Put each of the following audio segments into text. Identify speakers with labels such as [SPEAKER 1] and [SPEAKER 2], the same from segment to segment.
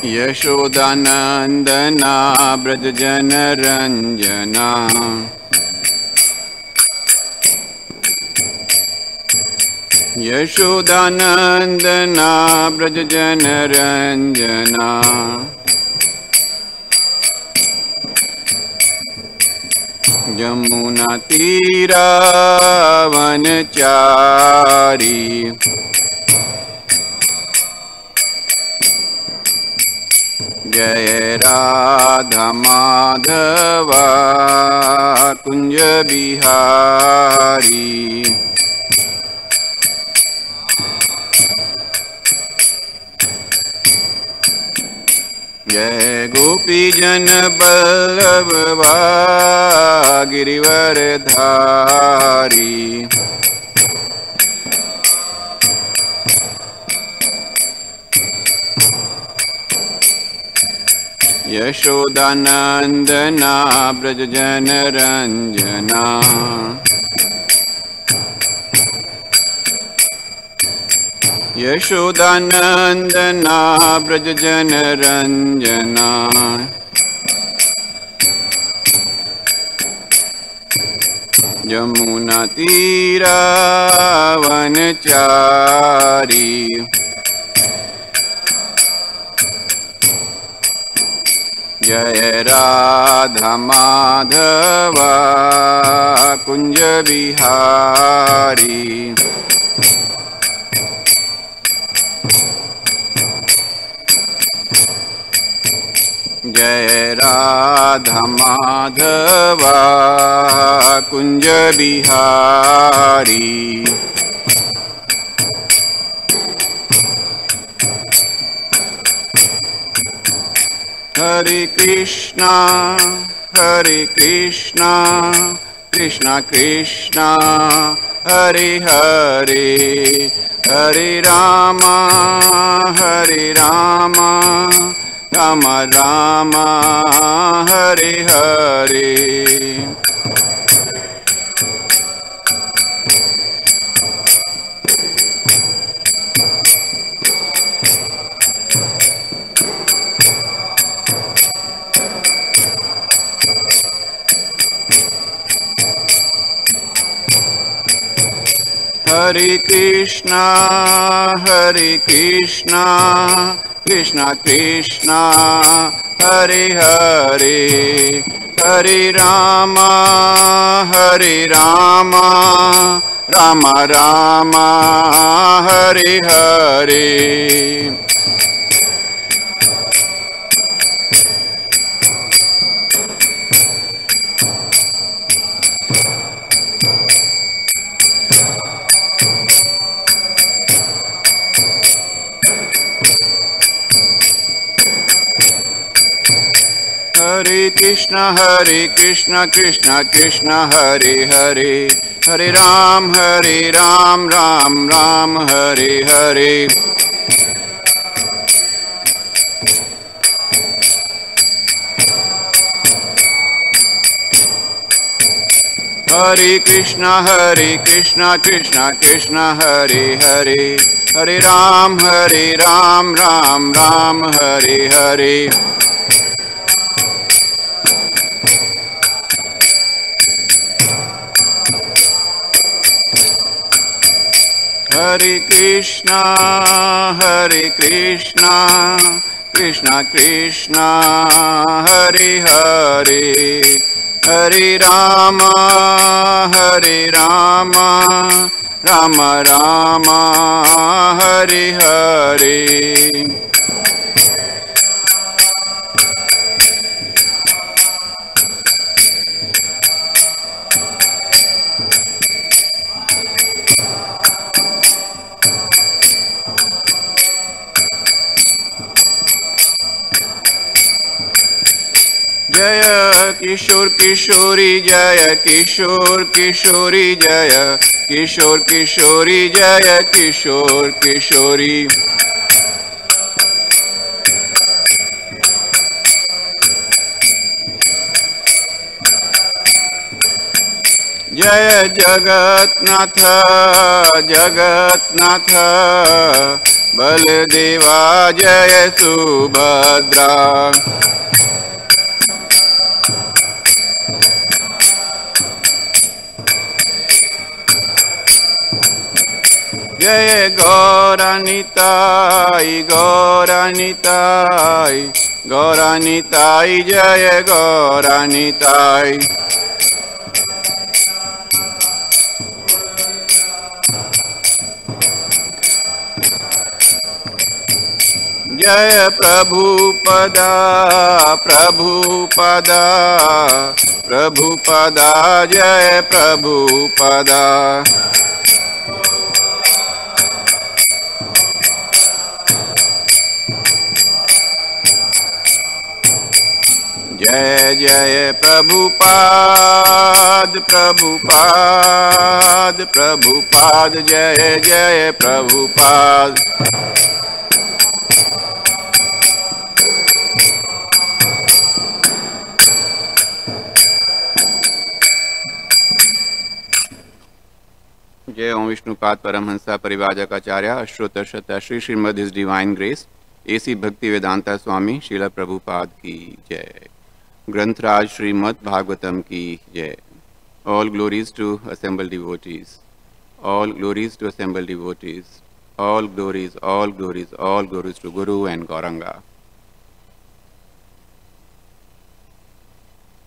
[SPEAKER 1] यशोदानंदना ब्रज जन रंजना यशोदानंदना ब्रज जन रंजना यमुना तीरा वनचारी जय राधा माधवा कुंज बिहारी जय गोपी जन बल्लभ गिरिवर धारी यशोदानंदना ब्रज जन रंजना यशोदानंदना ब्रज जन रंजना यमुना तीरा वनचारी जय राधा माधवा कुंज बिहारी जय राधा माधवा कुंज बिहारी हरे कृष्णा कृष्णा कृष्णा हरे हरे हरे रामा राम राम हरे हरे हरे कृष्णा कृष्णा कृष्णा हरे हरे हरे राम राम राम हरे हरे हरे कृष्णा कृष्णा कृष्णा हरे हरे हरे राम राम राम हरे हरे हरे कृष्णा कृष्णा कृष्णा हरे हरे हरे राम राम राम हरे हरे हरे कृष्णा कृष्णा कृष्णा हरे हरे हरे राम राम राम हरे हरे जय किशोर किशोरी जय किशोर किशोरी जय किशोर किशोरी जय किशोर किशोरी जय जगन्नाथ जगन्नाथ बलदेवा जय सुभद्रा। जय गौरानिताई गौरानिताई गौरानिताई जय गौरानिताई। जय प्रभुपदा प्रभुपदा प्रभुपदा जय प्रभुपदा। जय जय प्रभुपाद प्रभुपाद प्रभुपाद जय जय प्रभुपाद। जय ओम विष्णुपाद परमहंसा परिवाजकाचार्य अश्रोतर शत Shri Shrimad his divine grace A C Bhaktivedanta स्वामी श्रील प्रभुपाद की जय। ग्रंथराज श्रीमद् भागवतम की जय। All glories to assembled devotees, all glories to assembled devotees, all glories all glories all glories to guru and Gauranga.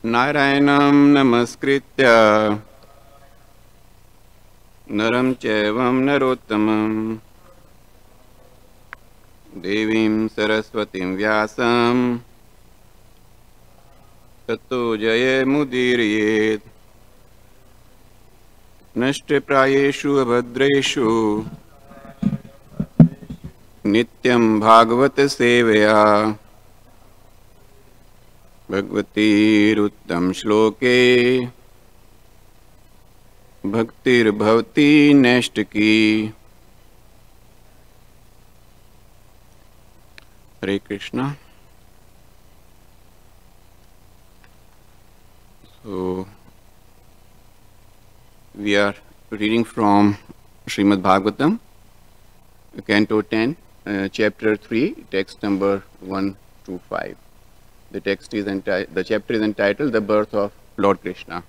[SPEAKER 1] नारायणं नमस्कृत्य नरं चैवं नरोत्तमं देवीं सरस्वतीं व्यासं ततो जयमुदीरयेत्। नष्टप्रायेषु अभद्रेषु नित्यं भागवत सेवया भगवतीरुत्तम श्लोके भक्तिर्भवती नैष्टिकी। हरे Krishna. So we are reading from Srimad Bhagavatam, Canto 10, Chapter 3, text number 1 to 5. The chapter is entitled "The Birth of Lord Krishna,"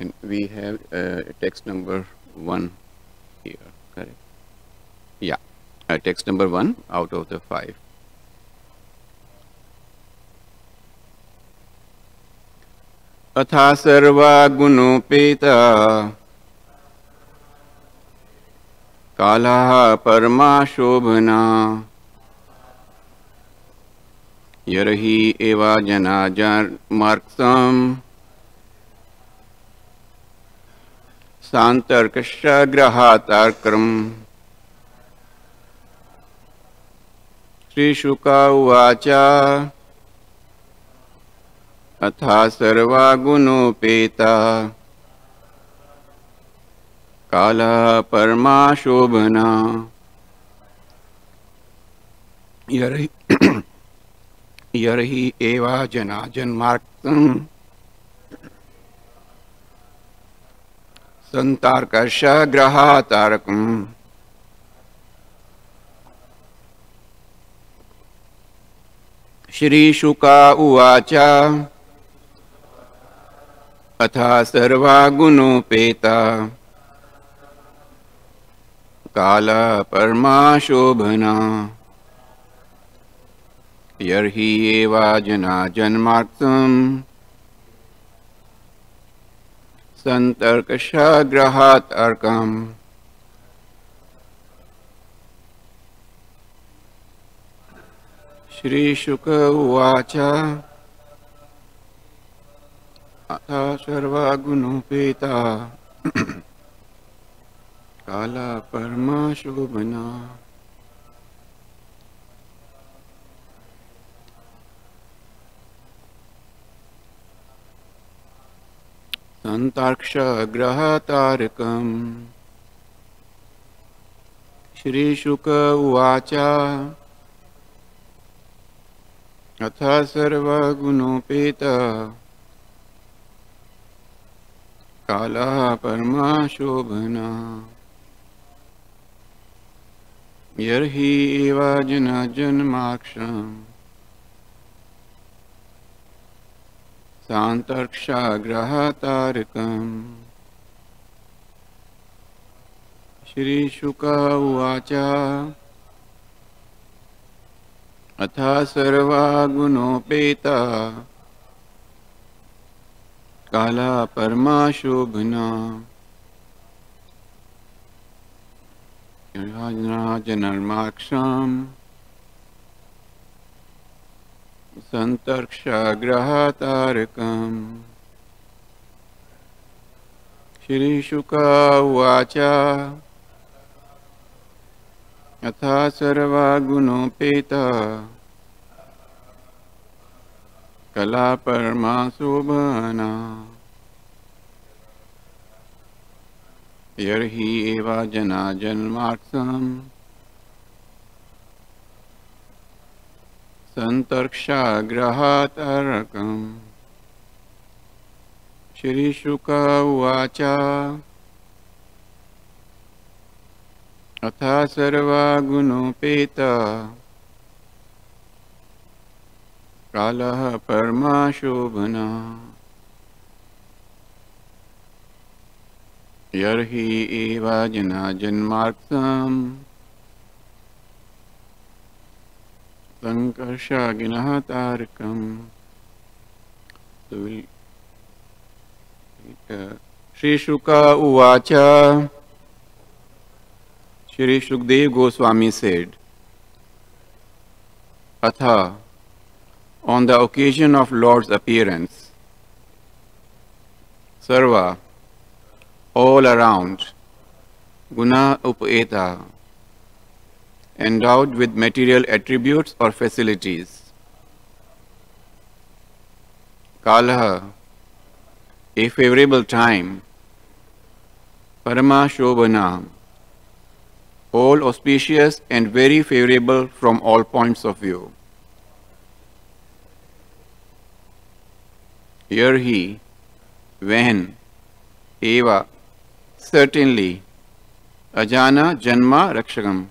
[SPEAKER 1] and we have text number 1 here. Correct? Yeah, text number 1 out of the 5. अथा सर्वा गुणोपेता कालः परमा शोभना यर्हि एवा जना मार्क्सम् सान्तर्कश्च ग्रहातार्क्रम्। श्रीशुक उवाच अथा सर्वा गुणोपेता कालः परमा शोभना यर्हि एवा जना जन्मार्क्तं संतार्कश्च ग्रहातारकम्। श्रीशुक उवाच अथा सर्वा गुणोपेता कालः परमा शोभना यर्हि एवा जना जन्मार्क्तं संतर्कश्च ग्रहातार्कम्। श्रीशुक उवाच अथा सर्वा गुणोपेता कालः परमा शोभना संतार्क्ष ग्रहातारकम्। श्रीशुक उवाच अथा सर्वा गुणोपेता कालः परमा शोभना Yarhi eva jana janmaksham santarksha grahatarikam. Shri Shuka uvacha atha sarva gunopeta kala parma shobhana janarmaksham santarksha grahatarikam. Shri Shuka uvacha atha sarva gunopeta kala parma shobhana yarhi eva jana janmaksam santarksha grahatarkam. Shri Shuka uvacha atha sarva gunopeta kala parma shobhana yarhi eva jana janmaksam sankarsha ginahatarkam. So we'll Shri Shuka uvacha. Shri Shukdev Goswami said, Atha, on the occasion of Lord's appearance, Sarva, all around, Guna Upeta, endowed with material attributes or facilities, Kalaha, a favorable time, Parama Shobhana, all auspicious and very favorable from all points of view. Here he, when, eva, certainly, ajana janma rakshakam,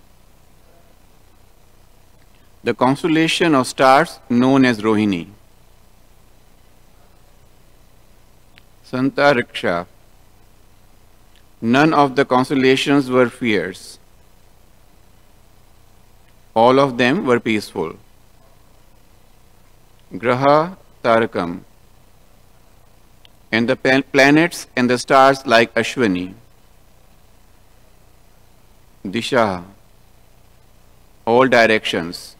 [SPEAKER 1] the constellation of stars known as Rohini. Santa Riksha, none of the constellations were fierce. All of them were peaceful. Graha Tarakam, and the planets and the stars like Ashwini. Disha, all directions.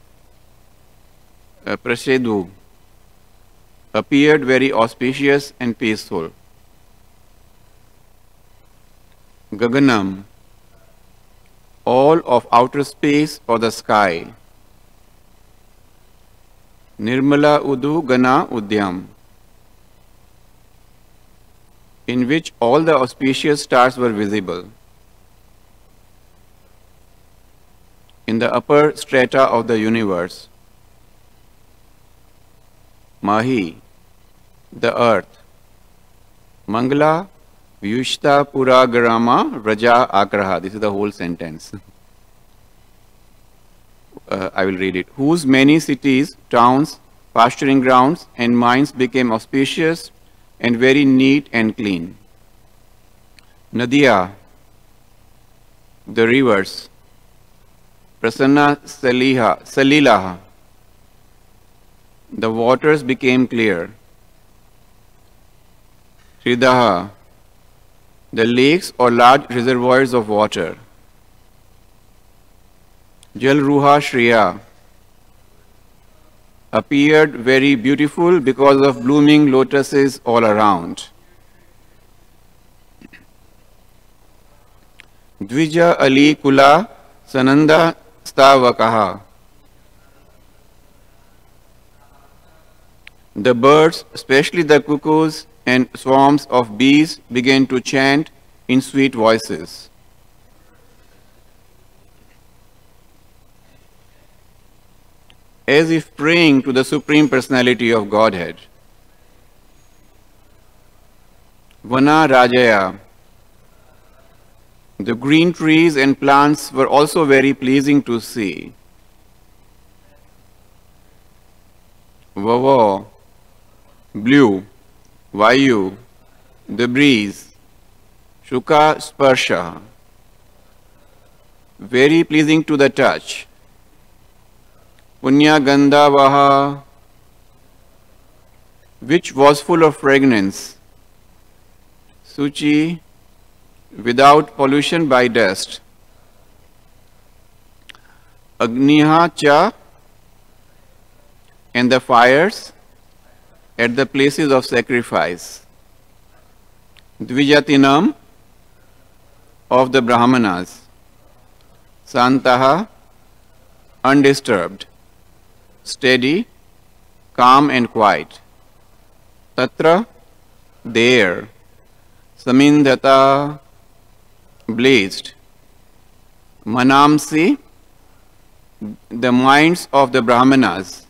[SPEAKER 1] Prasedu, appeared very auspicious and peaceful. Gaganam, all of outer space or the sky. Nirmala Udu Gana Udyam, in which all the auspicious stars were visible. In the upper strata of the universe. Mahi, the earth. Mangala, Vyushta Pura Garama Raja Akraha. This is the whole sentence. I will read it. Whose many cities, towns, pasturing grounds, and mines became auspicious and very neat and clean. Nadia, the rivers. Prasanna Salilaha, the waters became clear. Hridaha, the lakes or large reservoirs of water. Jalruha Shriya, appeared very beautiful because of blooming lotuses all around. Dvija Ali Kula Sananda Stavakaha, the birds, especially the cuckoos and swarms of bees, began to chant in sweet voices. As if praying to the Supreme Personality of Godhead. Vana Rajaya, The green trees and plants were also very pleasing to see. Vava blew, Vayu, the breeze, Shuka Sparsha, very pleasing to the touch. Punya Gandha Vaha, which was full of fragrance. Suchi, without pollution by dust. Agniha Cha, and the fires at the places of sacrifice. Dvijatinam, of the Brahmanas. Santaha, undisturbed, steady, calm and quiet. Tatra, there. Samindhata, blazed. Manamsi, the minds of the Brahmanas,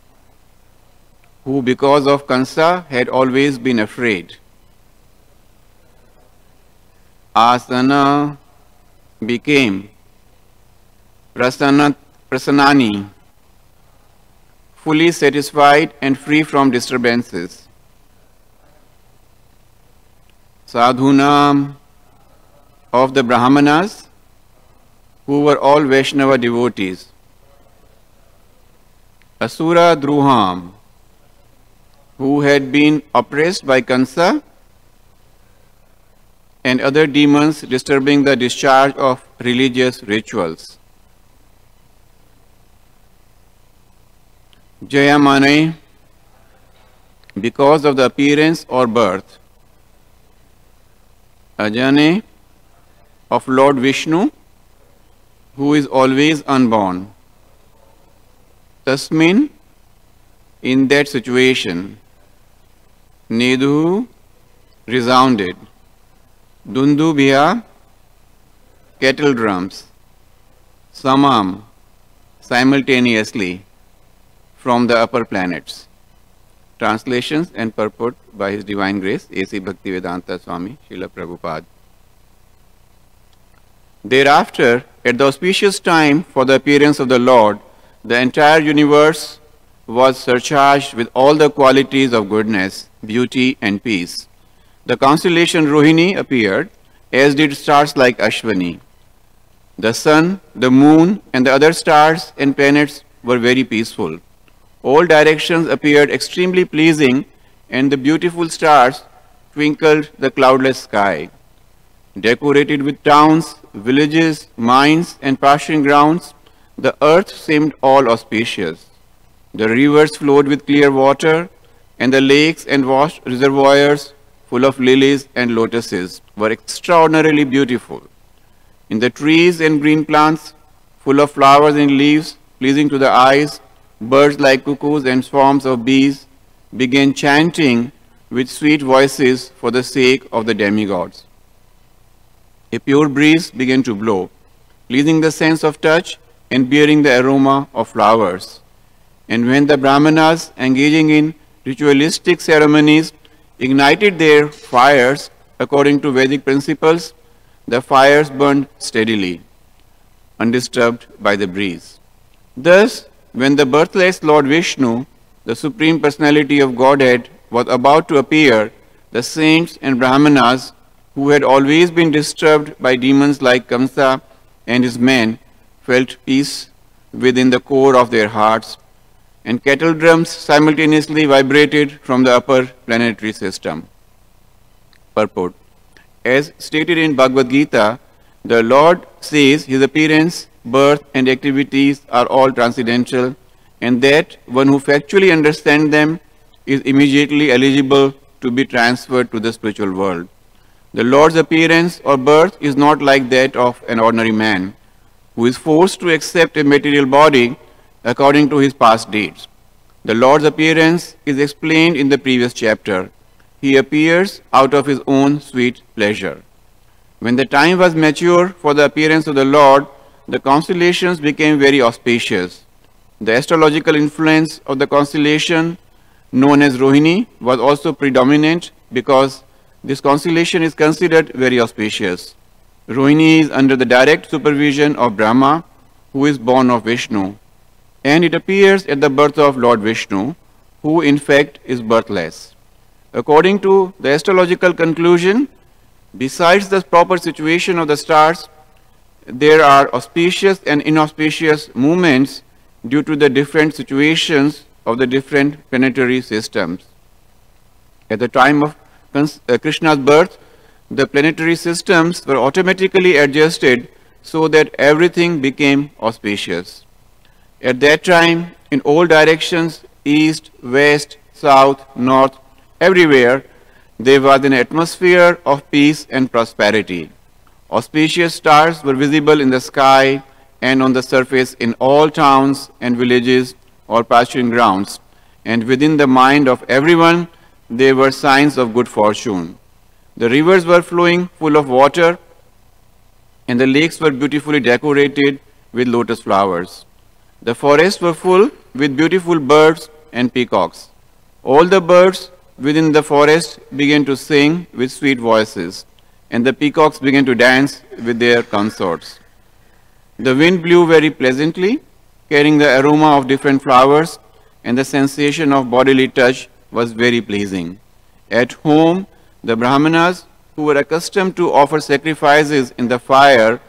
[SPEAKER 1] who because of Kansa had always been afraid. Asana became Prasanani, fully satisfied and free from disturbances. Sadhunam, of the Brahmanas, who were all Vaishnava devotees. Asura Druham, who had been oppressed by Kansa and other demons disturbing the discharge of religious rituals. Jayamane, because of the appearance or birth. Ajane, of Lord Vishnu, who is always unborn. Tasmin, in that situation. Nedu, resounded. Dundubhiya, kettle drums. Samam, simultaneously, from the upper planets. Translations and purport by His Divine Grace, A.C. Bhaktivedanta Swami, Srila Prabhupada. Thereafter, at the auspicious time for the appearance of the Lord, the entire universe was surcharged with all the qualities of goodness, beauty and peace. The constellation Rohini appeared, as did stars like Ashwani. The sun, the moon and the other stars and planets were very peaceful. All directions appeared extremely pleasing, and the beautiful stars twinkled the cloudless sky. Decorated with towns, villages, mines and pasturing grounds, the earth seemed all auspicious. The rivers flowed with clear water, and the lakes and vast reservoirs full of lilies and lotuses were extraordinarily beautiful. In the trees and green plants, full of flowers and leaves, pleasing to the eyes, birds like cuckoos and swarms of bees began chanting with sweet voices for the sake of the demigods. A pure breeze began to blow, pleasing the sense of touch and bearing the aroma of flowers. And when the Brahmanas, engaging in ritualistic ceremonies, ignited their fires according to Vedic principles, the fires burned steadily, undisturbed by the breeze. Thus, when the birthless Lord Vishnu, the Supreme Personality of Godhead, was about to appear, the saints and Brahmanas, who had always been disturbed by demons like Kamsa and his men, felt peace within the core of their hearts, and kettle drums simultaneously vibrated from the upper planetary system. Purport. As stated in Bhagavad Gita, the Lord says His appearance, birth and activities are all transcendental, and that one who factually understands them is immediately eligible to be transferred to the spiritual world. The Lord's appearance or birth is not like that of an ordinary man, who is forced to accept a material body according to his past deeds. The Lord's appearance is explained in the previous chapter. He appears out of His own sweet pleasure. When the time was mature for the appearance of the Lord, the constellations became very auspicious. The astrological influence of the constellation known as Rohini was also predominant because this constellation is considered very auspicious. Rohini is under the direct supervision of Brahma, who is born of Vishnu, and it appears at the birth of Lord Vishnu, who in fact is birthless. According to the astrological conclusion, besides the proper situation of the stars, there are auspicious and inauspicious movements due to the different situations of the different planetary systems. At the time of Krishna's birth, the planetary systems were automatically adjusted so that everything became auspicious. At that time, in all directions, east, west, south, north, everywhere, there was an atmosphere of peace and prosperity. Auspicious stars were visible in the sky and on the surface in all towns and villages or pasturing grounds, and within the mind of everyone there were signs of good fortune. The rivers were flowing full of water, and the lakes were beautifully decorated with lotus flowers. The forests were full with beautiful birds and peacocks. All the birds within the forest began to sing with sweet voices, and the peacocks began to dance with their consorts. The wind blew very pleasantly, carrying the aroma of different flowers, and the sensation of bodily touch was very pleasing. At home, the Brahmanas, who were accustomed to offer sacrifices in the fire,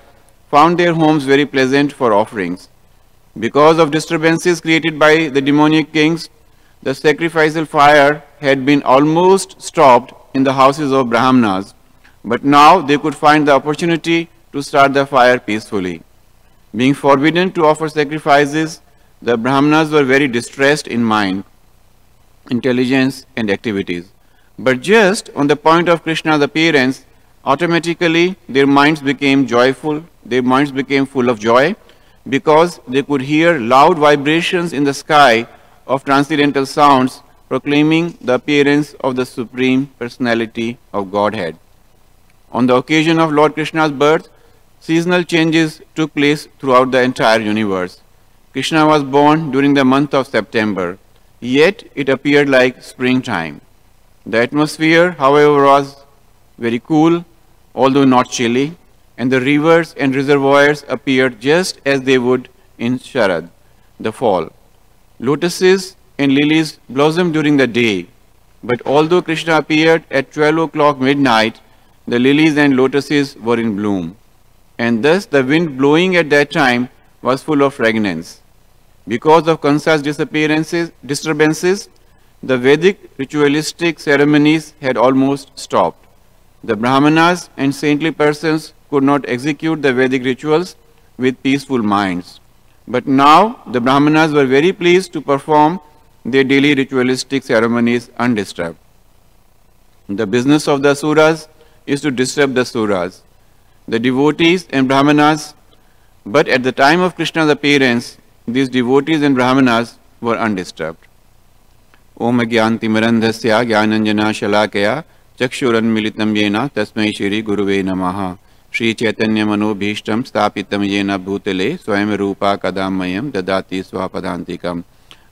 [SPEAKER 1] found their homes very pleasant for offerings. Because of disturbances created by the demonic kings, the sacrificial fire had been almost stopped in the houses of Brahmanas, but now they could find the opportunity to start the fire peacefully. Being forbidden to offer sacrifices, the Brahmanas were very distressed in mind, intelligence, and activities. But just on the point of Krishna's appearance, automatically their minds became joyful, their minds became full of joy, because they could hear loud vibrations in the sky of transcendental sounds proclaiming the appearance of the Supreme Personality of Godhead. On the occasion of Lord Krishna's birth, seasonal changes took place throughout the entire universe. Krishna was born during the month of September, yet it appeared like springtime. The atmosphere, however, was very cool, although not chilly, and the rivers and reservoirs appeared just as they would in Sharad, the fall. Lotuses and lilies blossomed during the day, but although Krishna appeared at 12 o'clock midnight, the lilies and lotuses were in bloom, and thus the wind blowing at that time was full of fragrance. Because of Kansa's disturbances, the Vedic ritualistic ceremonies had almost stopped. The Brahmanas and saintly persons could not execute the Vedic rituals with peaceful minds. But now the Brahmanas were very pleased to perform their daily ritualistic ceremonies undisturbed. The business of the Asuras is to disturb the Suras, the devotees and Brahmanas, but at the time of Krishna's appearance, these devotees and Brahmanas were undisturbed. Om Agyantimirandhasya Gyananjana Shalakaya Chakshuranmilitam Yena Tasmai Shri Guruve Namaha Shri Chaitanya Manobhishtam Stapitam Yena Bhutale Swayam Rupa Kadamayam Dadati Swapadantikam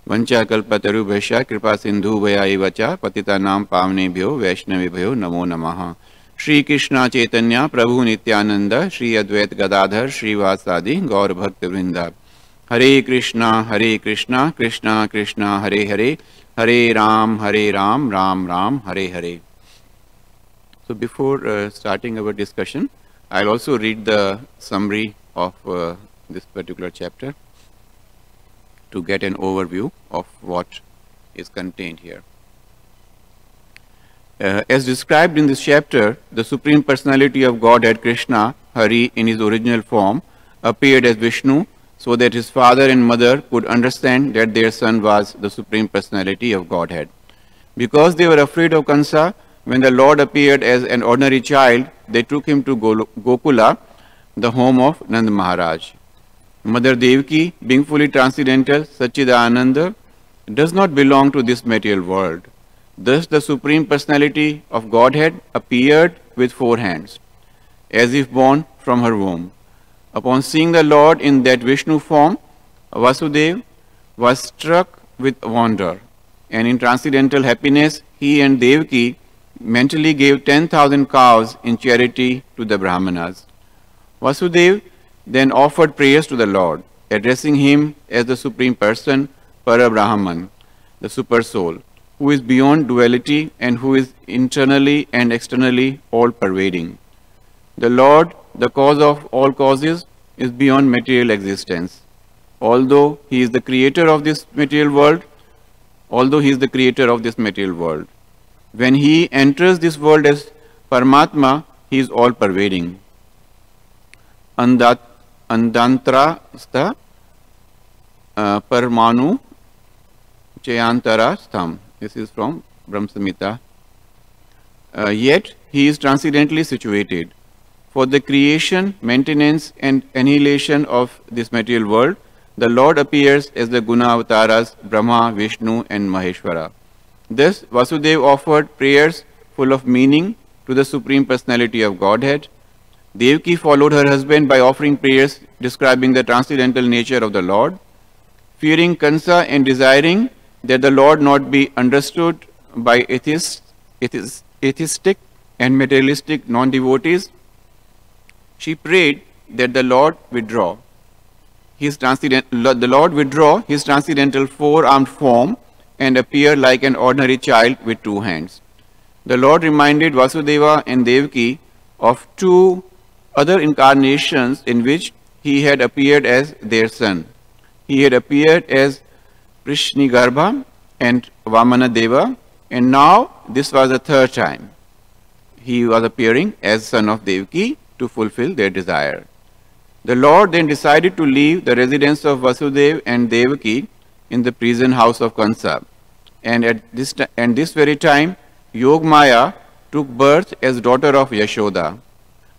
[SPEAKER 1] Vancha Kalpatarubhasya Kripa Sindhu Vayayivacha Patita Nam Pavnebhyo Vaishnavibhyo Namo Namaha Shri Krishna Chaitanya Prabhu Nityananda Shri Advait Gadadhar Shri Vasadi Gaur Bhakta Vrinda Hare Krishna, Krishna Krishna, Hare Hare, Hare Ram, Ram Ram, Hare Hare. So before starting our discussion, I'll also read the summary of this particular chapter to get an overview of what is contained here. As described in this chapter, the Supreme Personality of Godhead Krishna, Hari, in his original form, appeared as Vishnu, so that his father and mother could understand that their son was the Supreme Personality of Godhead. Because they were afraid of Kansa, when the Lord appeared as an ordinary child, they took him to Gokula, the home of Nand Maharaj. Mother Devaki, being fully transcendental, Satchidananda, does not belong to this material world. Thus the Supreme Personality of Godhead appeared with 4 hands, as if born from her womb. Upon seeing the Lord in that Vishnu form, Vasudeva was struck with wonder, and in transcendental happiness, he and Devaki mentally gave 10,000 cows in charity to the Brahmanas. Vasudeva then offered prayers to the Lord, addressing him as the Supreme Person, Parabrahman, the Super Soul, who is beyond duality and who is internally and externally all-pervading. The Lord, the cause of all causes, is beyond material existence. Although he is the creator of this material world, when he enters this world as Paramatma, he is all-pervading. Andantra sta Parmanu Chayantara stham. This is from Brahma Samhita. Yet he is transcendently situated. For the creation, maintenance and annihilation of this material world, the Lord appears as the Guna Avataras Brahma, Vishnu and Maheshwara. Thus, Vasudeva offered prayers full of meaning to the Supreme Personality of Godhead. Devaki followed her husband by offering prayers describing the transcendental nature of the Lord. Fearing Kansa and desiring that the Lord not be understood by atheistic and materialistic non-devotees, she prayed that the Lord withdraw his transcendental four-armed form and appear like an ordinary child with two hands. The Lord reminded Vasudeva and Devaki of two other incarnations in which he had appeared as their son. He had appeared as Prishnigarbha and Vamana Deva, and now this was the third time he was appearing as son of Devaki to fulfill their desire. The Lord then decided to leave the residence of Vasudeva and Devaki in the prison house of Kansa. And at this very time, Yogamaya took birth as daughter of Yashoda.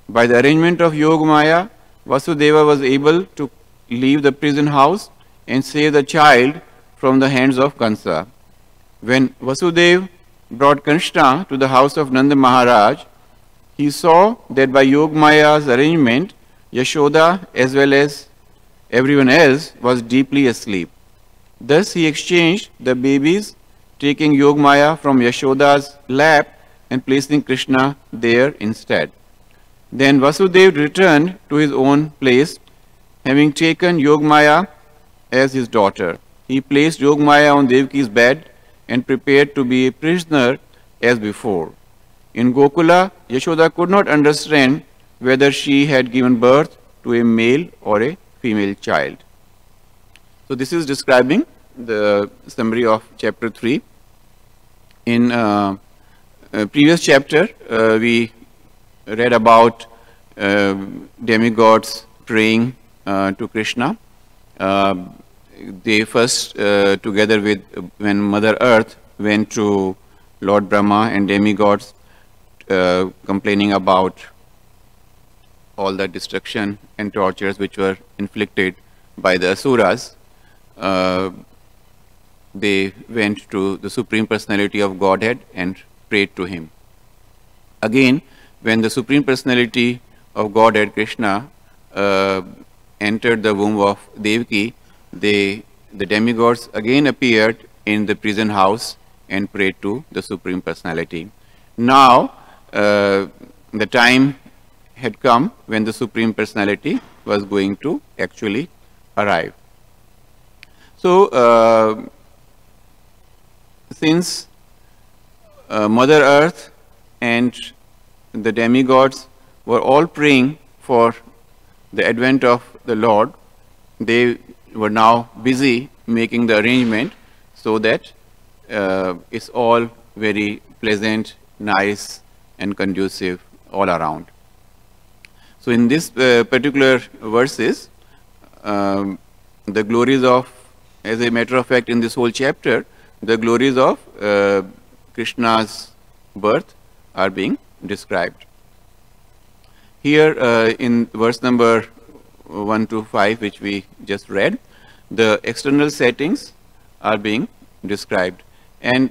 [SPEAKER 1] By the arrangement of Yogamaya, Vasudeva was able to leave the prison house and save the child from the hands of Kansa. When Vasudeva brought Krishna to the house of Nanda Maharaj, he saw that by Yogamaya's arrangement, Yashoda as well as everyone else was deeply asleep. Thus he exchanged the babies, taking Yogamaya from Yashoda's lap and placing Krishna there instead. Then Vasudeva returned to his own place, having taken Yogamaya as his daughter. He placed Yogamaya on Devaki's bed and prepared to be a prisoner as before. In Gokula, Yashoda could not understand whether she had given birth to a male or a female child. So this is describing the summary of chapter 3. In previous chapter, we read about demigods praying to Krishna. They first, together with when Mother Earth went to Lord Brahma and demigods, complaining about all the destruction and tortures which were inflicted by the Asuras, they went to the Supreme Personality of Godhead and prayed to him. Again, when the Supreme Personality of Godhead, Krishna, entered the womb of Devaki, the demigods again appeared in the prison house and prayed to the Supreme Personality. Now, the time had come when the Supreme Personality was going to actually arrive. So, since Mother Earth and the demigods were all praying for the advent of the Lord, they were now busy making the arrangement so that it's all very pleasant, nice and conducive all around. So in this particular verses, the glories of, as a matter of fact in this whole chapter, the glories of Krishna's birth are being described. Here in verse number 1 to 5, which we just read, the external settings are being described. And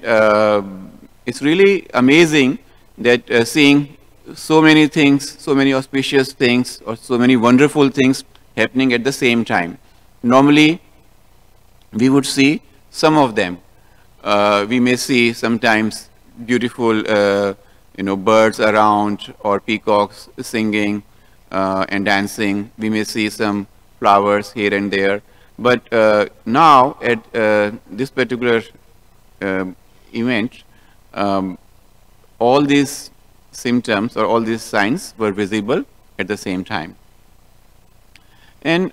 [SPEAKER 1] it's really amazing that seeing so many things, so many auspicious things, or so many wonderful things happening at the same time. Normally, we would see some of them. We may see sometimes beautiful, birds around or peacocks singing, and dancing. We may see some flowers here and there. But now at this particular event, all these symptoms or all these signs were visible at the same time. And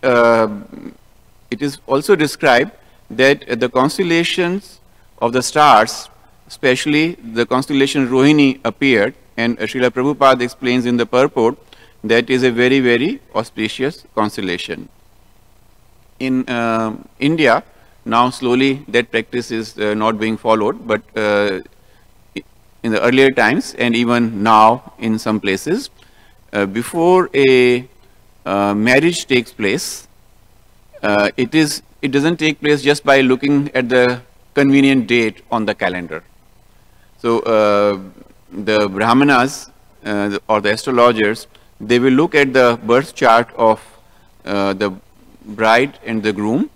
[SPEAKER 1] it is also described that the constellations of the stars, especially the constellation Rohini, appeared, and Srila Prabhupada explains in the purport that is a very, very auspicious constellation. In India, now slowly that practice is not being followed, but in the earlier times and even now in some places, before a marriage takes place, it doesn't take place just by looking at the convenient date on the calendar. So the Brahmanas or the astrologers, they will look at the birth chart of the bride and the groom,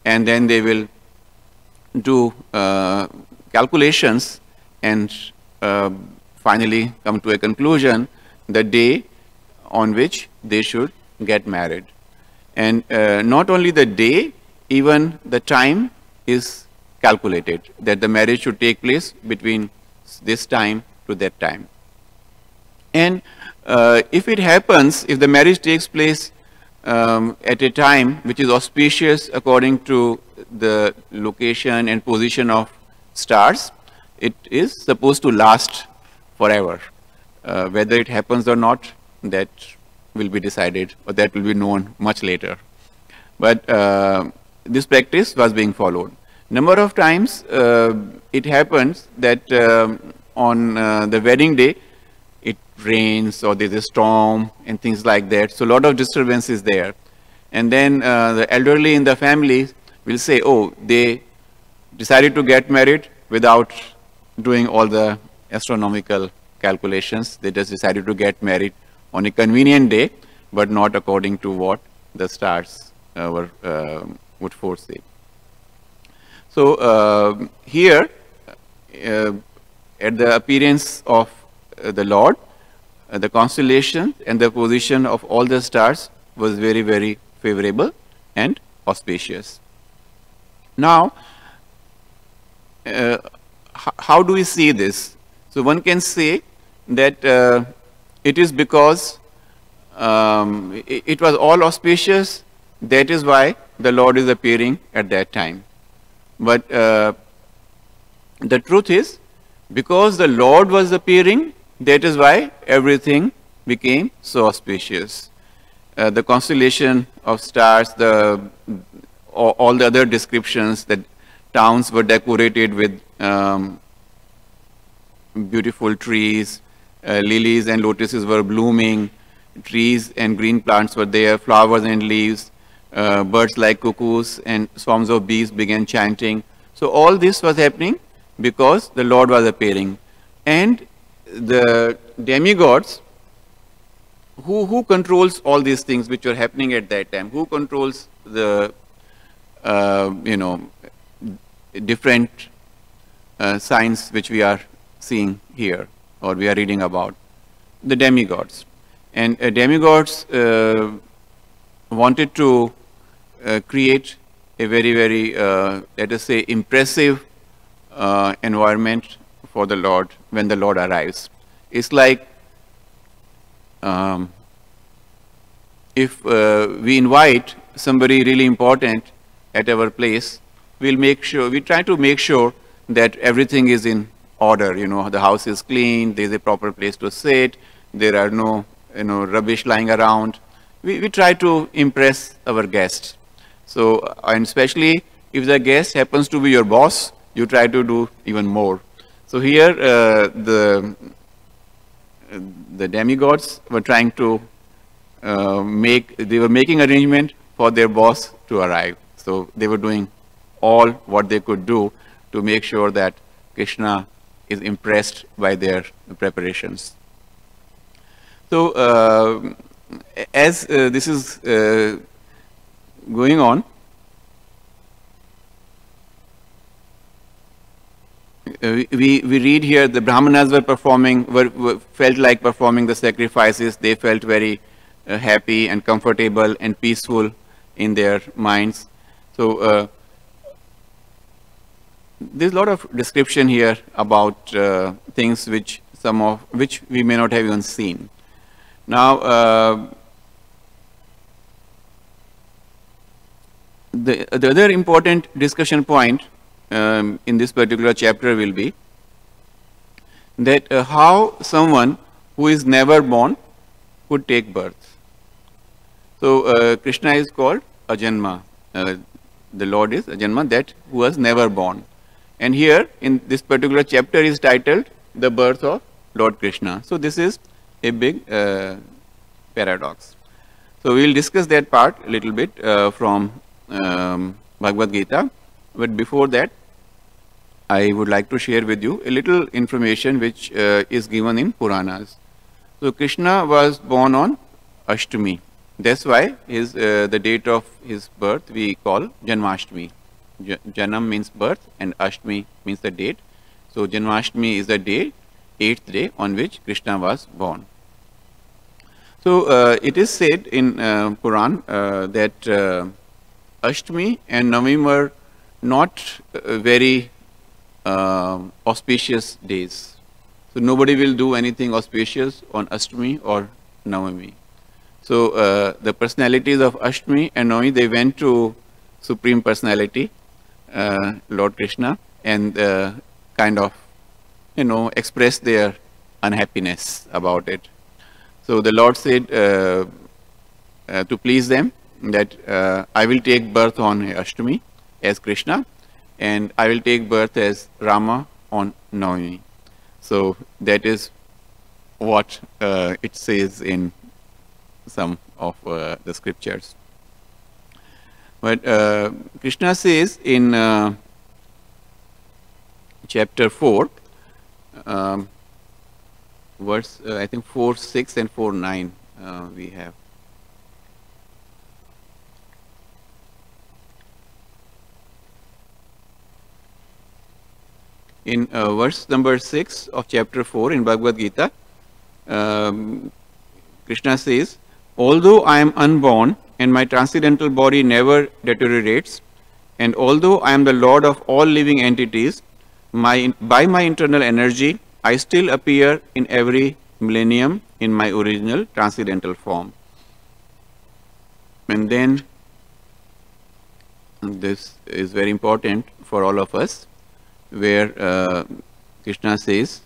[SPEAKER 1] and then they will do calculations and finally come to a conclusion the day on which they should get married. And not only the day, even the time is calculated, that the marriage should take place between this time to that time. And if it happens, if the marriage takes place at a time which is auspicious according to the location and position of stars, it is supposed to last forever. Whether it happens or not, that will be decided, or that will be known much later. But this practice was being followed. Number of times it happens that on the wedding day, it rains or there's a storm and things like that. So a lot of disturbance is there. And then the elderly in the family will say, oh, they decided to get married without doing all the astronomical calculations. They just decided to get married on a convenient day, but not according to what the stars would foresee. So here, at the appearance of the Lord, the constellation and the position of all the stars was very, very favorable and auspicious. Now, how do we see this? So one can say that it is because it was all auspicious, that is why the Lord is appearing at that time. But the truth is, because the Lord was appearing, that is why everything became so auspicious. The constellation of stars, all the other descriptions, that towns were decorated with beautiful trees, lilies and lotuses were blooming, trees and green plants were there, flowers and leaves, birds like cuckoos and swarms of bees began chanting. So all this was happening because the Lord was appearing. And the demigods, who controls all these things which were happening at that time? Who controls the different signs which we are seeing here or we are reading about? The demigods. And demigods wanted to create a very, very, let us say, impressive environment for the Lord when the Lord arrives. It's like if we invite somebody really important at our place, we try to make sure that everything is in order. The house is clean, there's a proper place to sit, there are no rubbish lying around. We try to impress our guests. So, and especially if the guest happens to be your boss, you try to do even more. So here the demigods were trying to they were making arrangement for their boss to arrive. So they were doing all what they could do to make sure that Krishna is impressed by their preparations. So as this is going on, we read here the Brahmanas were felt like performing the sacrifices. They felt very happy and comfortable and peaceful in their minds. So there's a lot of description here about things which we may not have even seen. Now, the other important discussion point in this particular chapter will be that how someone who is never born could take birth. So Krishna is called Ajanma. The Lord is Ajanma, that who was never born. And here in this particular chapter is titled The Birth of Lord Krishna. So this is a big paradox. So we will discuss that part a little bit from Bhagavad Gita. But before that, I would like to share with you a little information which is given in Puranas. So Krishna was born on Ashtami. That's why the date of his birth we call Janmashtami. Janam means birth and Ashtami means the date. So Janmashtami is the day, 8th day on which Krishna was born. So it is said in Puran that Ashtami and Navami were not very auspicious days. So nobody will do anything auspicious on Ashtami or Navami. So the personalities of Ashtami and Navami, they went to Supreme Personality, Lord Krishna, and kind of, expressed their unhappiness about it. So the Lord said to please them that I will take birth on Ashtami as Krishna, and I will take birth as Rama on Navami. So that is what it says in some of the scriptures. But Krishna says in chapter 4, verse I think 4:6 and 4:9 we have. In verse number 6 of chapter 4 in Bhagavad Gita, Krishna says, although I am unborn and my transcendental body never deteriorates, and although I am the Lord of all living entities, by my internal energy, I still appear in every millennium in my original transcendental form. And then, this is very important for all of us, where Krishna says,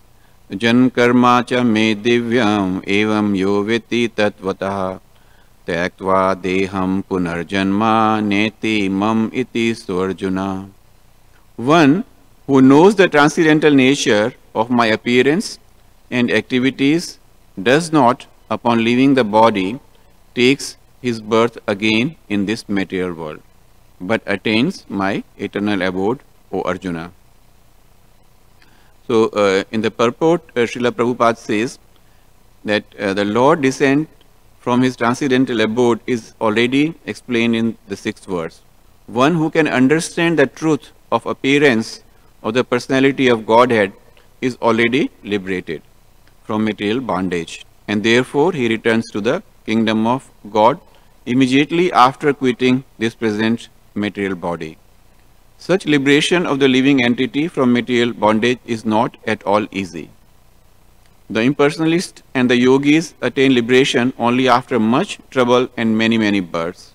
[SPEAKER 1] Jan karma cha me divyam evam yo veti tatvataha tyaktva deham punarjanma neti mam iti swarjuna. One who knows the transcendental nature of my appearance and activities does not, upon leaving the body, takes his birth again in this material world, but attains my eternal abode, O Arjuna. So, in the purport, Srila Prabhupada says that the Lord descent from his transcendental abode is already explained in the 6th verse. One who can understand the truth of appearance of the personality of Godhead is already liberated from material bondage, and therefore he returns to the kingdom of God immediately after quitting this present material body. Such liberation of the living entity from material bondage is not at all easy. The impersonalists and the yogis attain liberation only after much trouble and many, many births.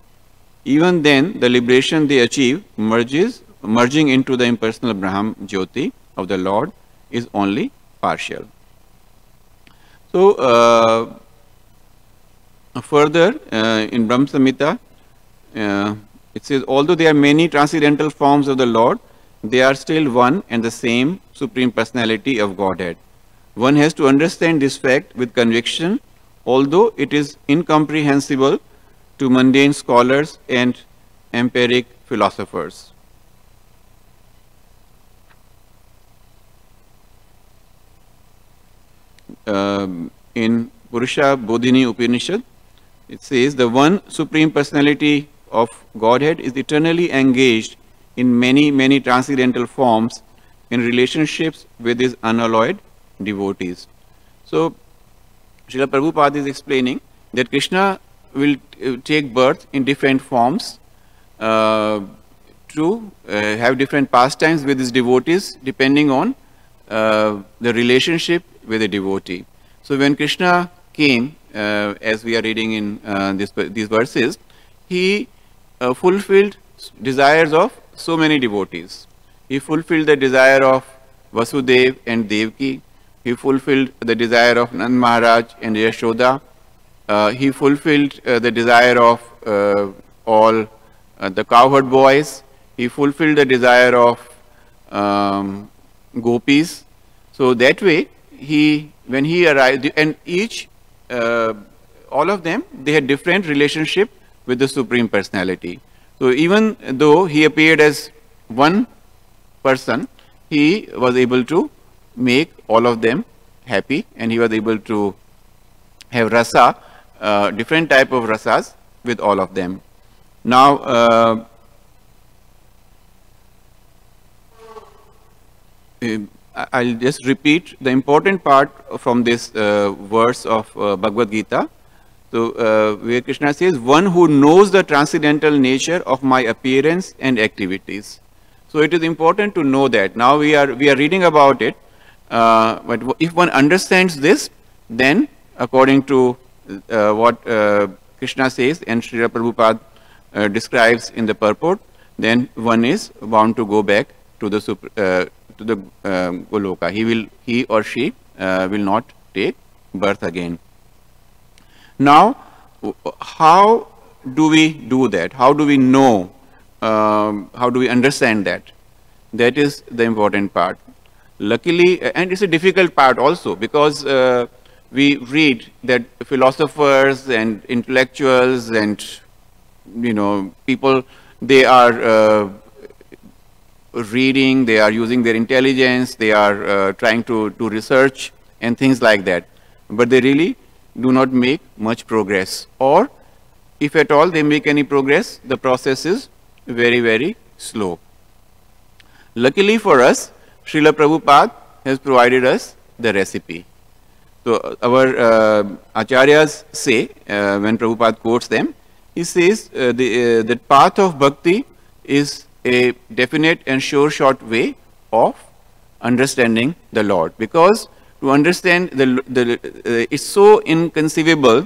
[SPEAKER 1] Even then, the liberation they achieve merging into the impersonal Brahma Jyoti of the Lord is only partial. So, further in Brahma Samhita, it says, although there are many transcendental forms of the Lord, they are still one and the same Supreme Personality of Godhead. One has to understand this fact with conviction, although it is incomprehensible to mundane scholars and empiric philosophers. In Purusha Bodhini Upanishad, it says, the one Supreme Personality of Godhead is eternally engaged in many, many transcendental forms in relationships with his unalloyed devotees. So, Srila Prabhupada is explaining that Krishna will take birth in different forms to have different pastimes with his devotees depending on the relationship with the devotee. So when Krishna came, as we are reading in these verses, he fulfilled desires of so many devotees. He fulfilled the desire of Vasudev and Devki. He fulfilled the desire of Nand Maharaj and Yashoda. He fulfilled the desire of all the cowherd boys. He fulfilled the desire of gopis. So that way, when he arrived, and all of them, they had different relationship with the Supreme Personality. So even though he appeared as one person, he was able to make all of them happy, and he was able to have rasa, different type of rasas with all of them. Now, I'll just repeat the important part from this verse of Bhagavad Gita. So, where Krishna says, one who knows the transcendental nature of my appearance and activities. So, it is important to know that. Now, we are reading about it, but if one understands this, then according to what Krishna says and Srila Prabhupada describes in the purport, then one is bound to go back to the Goloka. He or she will not take birth again. Now, how do we do that? How do we know? How do we understand that? That is the important part. Luckily, and it's a difficult part also, because we read that philosophers and intellectuals and people, they are reading, they are using their intelligence, they are trying to do research and things like that, but they really do not make much progress, or if at all they make any progress, the process is very, very slow. Luckily for us, Srila Prabhupada has provided us the recipe. So our acharyas say, when Prabhupada quotes them, he says the path of bhakti is a definite and sure short way of understanding the Lord, because to understand it's so inconceivable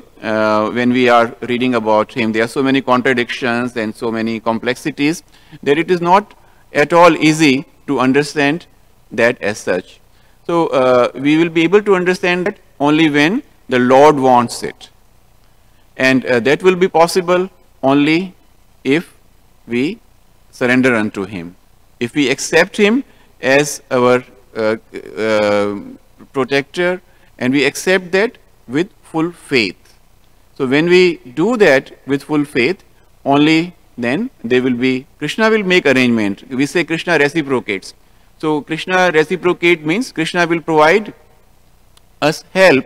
[SPEAKER 1] when we are reading about him. There are so many contradictions and so many complexities that it is not at all easy to understand that as such. So we will be able to understand that only when the Lord wants it, and that will be possible only if we surrender unto him, if we accept him as our protector, and we accept that with full faith. So when we do that with full faith, only then there will be, Krishna will make arrangement. We say Krishna reciprocates. So Krishna reciprocate means Krishna will provide us help,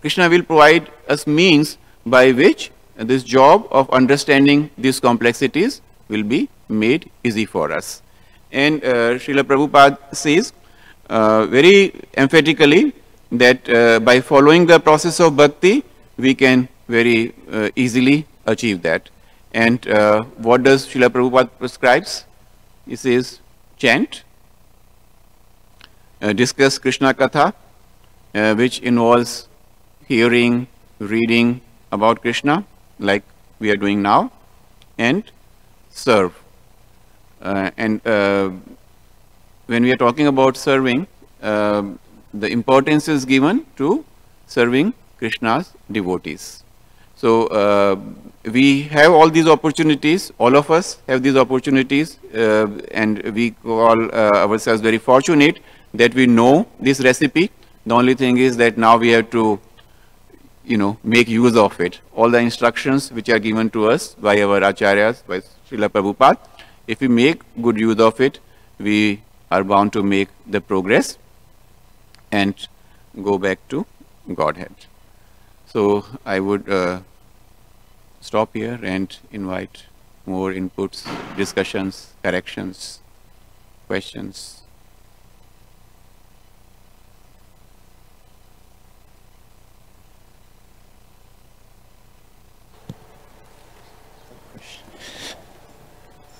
[SPEAKER 1] Krishna will provide us means by which this job of understanding these complexities will be made easy for us. And Srila Prabhupada says very emphatically that by following the process of bhakti, we can very easily achieve that. And what does Srila Prabhupada prescribes? He says, chant, discuss Krishna Katha, which involves hearing, reading about Krishna, like we are doing now, and serve. And when we are talking about serving, the importance is given to serving Krishna's devotees. So we have all these opportunities, all of us have these opportunities, and we call ourselves very fortunate that we know this recipe. The only thing is that now we have to, make use of it. All the instructions which are given to us by our acharyas, by Srila Prabhupada, if we make good use of it, we are bound to make the progress and go back to Godhead. So I would stop here and invite more inputs, discussions, corrections, questions.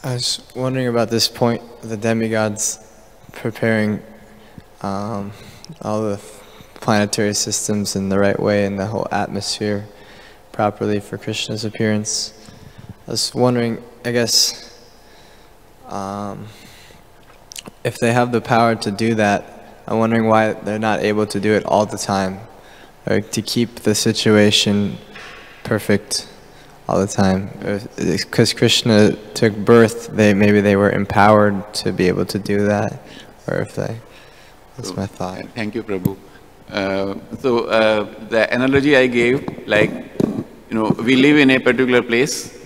[SPEAKER 2] I was wondering about this point, the demigods preparing all the planetary systems in the right way and the whole atmosphere properly for Krishna's appearance. I was wondering, I guess, if they have the power to do that, I'm wondering why they're not able to do it all the time, or to keep the situation perfect all the time. Because Krishna took birth, maybe they were empowered to be able to do that, or if they. That's my thought.
[SPEAKER 1] Thank you, Prabhu. The analogy I gave, like, we live in a particular place,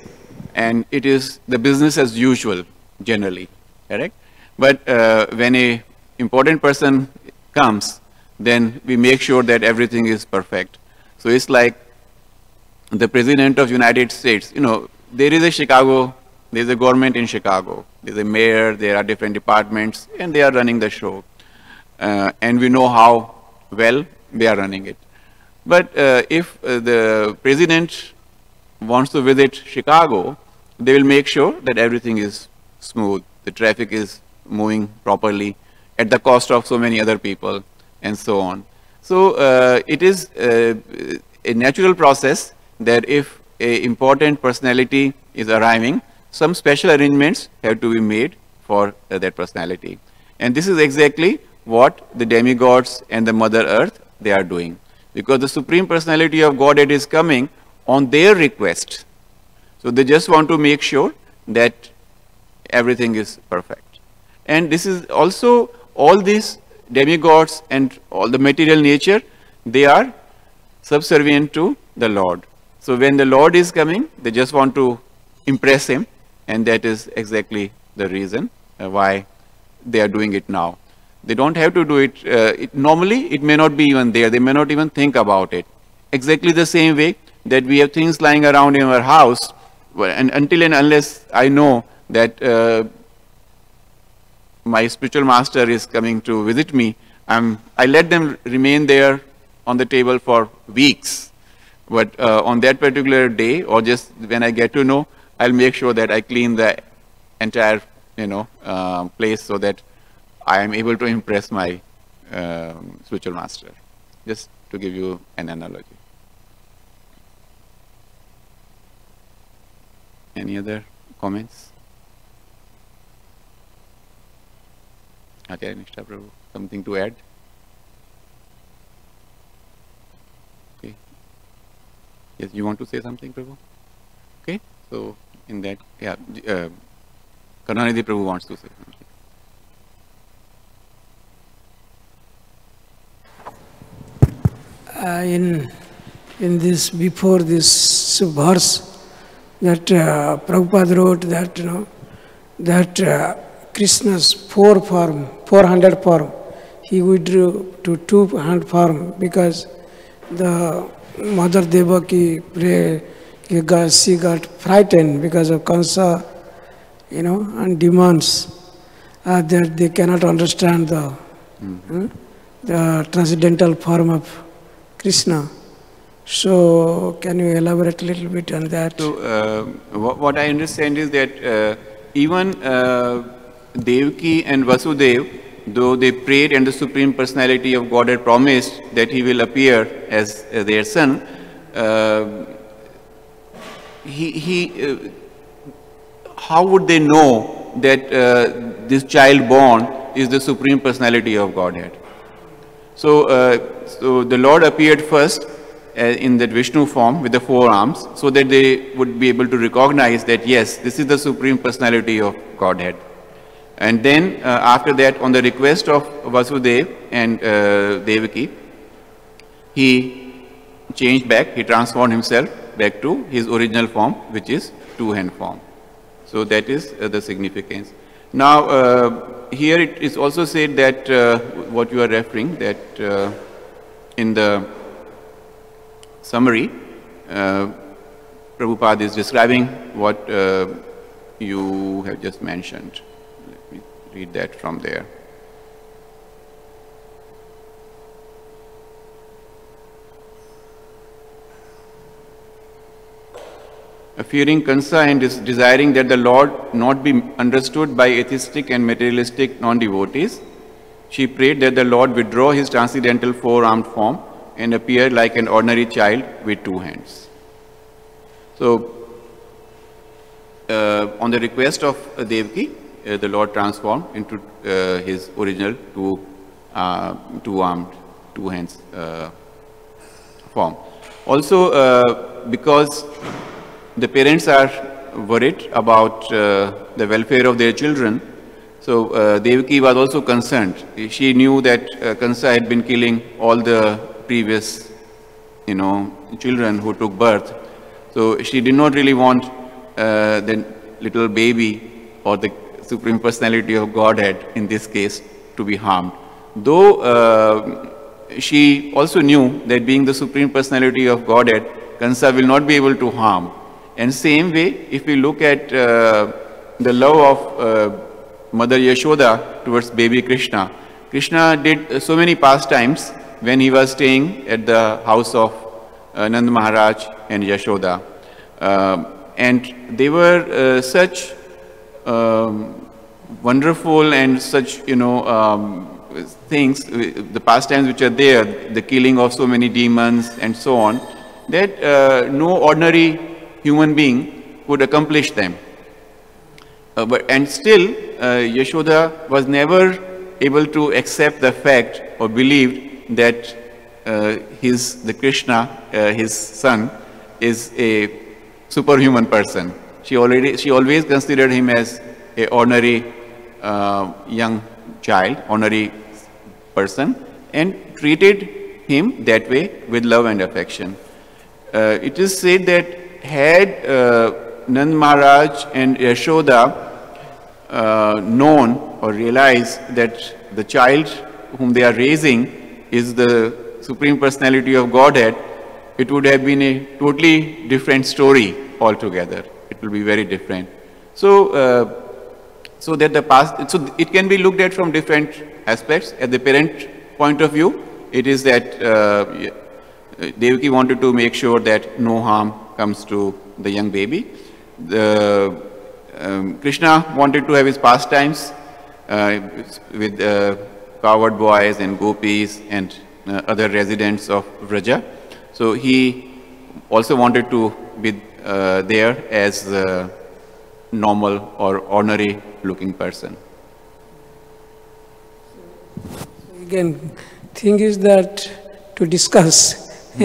[SPEAKER 1] and it is the business as usual, generally, correct? But when a important person comes, then we make sure that everything is perfect. So it's like the President of United States, there is a Chicago, there's a government in Chicago, there's a mayor, there are different departments, and they are running the show. And we know how well they are running it. But if the President wants to visit Chicago, they will make sure that everything is smooth, the traffic is moving properly at the cost of so many other people, and so on. So it is a natural process that if an important personality is arriving, some special arrangements have to be made for that personality. And this is exactly what the demigods and the Mother Earth, they are doing. Because the Supreme Personality of Godhead is coming on their request. So they just want to make sure that everything is perfect. And this is also, all these demigods and all the material nature, they are subservient to the Lord. So when the Lord is coming, they just want to impress him, and that is exactly the reason why they are doing it now. They don't have to do it. Normally, it may not be even there. They may not even think about it. Exactly the same way that we have things lying around in our house, and until and unless I know that my spiritual master is coming to visit me, I let them remain there on the table for weeks. But on that particular day, or just when I get to know, I'll make sure that I clean the entire, place so that I am able to impress my spiritual master. Just to give you an analogy. Any other comments? Acharya Nishta Prabhu, something to add? Okay. Yes, you want to say something, Prabhu? Okay. So in that, yeah, Karunanidhi Prabhu wants to say something.
[SPEAKER 3] In this, before this verse, that Prabhupada wrote that that Krishna's 400 form, he withdrew to 200 form because the Mother Devaki, she got frightened because of Kansa, and demands that they cannot understand the transcendental form of Krishna. So, can you elaborate a little bit on that?
[SPEAKER 1] So, what I understand is that even Devaki and Vasudev, though they prayed and the Supreme Personality of God had promised that he will appear as their son, how would they know that this child born is the Supreme Personality of Godhead? So, so the Lord appeared first in that Vishnu form with the 4 arms, so that they would be able to recognize that yes, this is the Supreme Personality of Godhead. And then after that, on the request of Vasudeva and Devaki, he changed back, he transformed himself back to his original form, which is 2-hand form. So that is the significance. Now, here it is also said that what you are referring, that in the summary, Prabhupada is describing what you have just mentioned. Let me read that from there. Fearing Kansa and desiring that the Lord not be understood by atheistic and materialistic non-devotees, she prayed that the Lord withdraw his transcendental four-armed form and appear like an ordinary child with two hands. So, on the request of Devaki, the Lord transformed into his original two-armed, two hands form. Also, because the parents are worried about the welfare of their children, so Devaki was also concerned. She knew that Kansa had been killing all the previous, children who took birth. So she did not really want the little baby or the Supreme Personality of Godhead, in this case, to be harmed. Though she also knew that being the Supreme Personality of Godhead, Kansa will not be able to harm. And same way, if we look at the love of Mother Yashoda towards baby Krishna, Krishna did so many pastimes when he was staying at the house of Nand Maharaj and Yashoda. And they were such wonderful and such, things, the pastimes which are there, the killing of so many demons and so on, that no ordinary human being could accomplish them. And still, Yashoda was never able to accept the fact or believed that the Krishna, his son, is a superhuman person. She always considered him as an ordinary young child, ordinary person, and treated him that way with love and affection. It is said that had Nand Maharaj and Yashoda known or realized that the child whom they are raising is the Supreme Personality of Godhead, it would have been a totally different story altogether. It will be very different. So, so it can be looked at from different aspects. At the parent point of view, it is that Devaki wanted to make sure that no harm comes to the young baby. Krishna wanted to have his pastimes with cowherd boys and gopis and other residents of Vraja. So he also wanted to be there as a normal or ordinary looking person.
[SPEAKER 3] Again, thing is that to discuss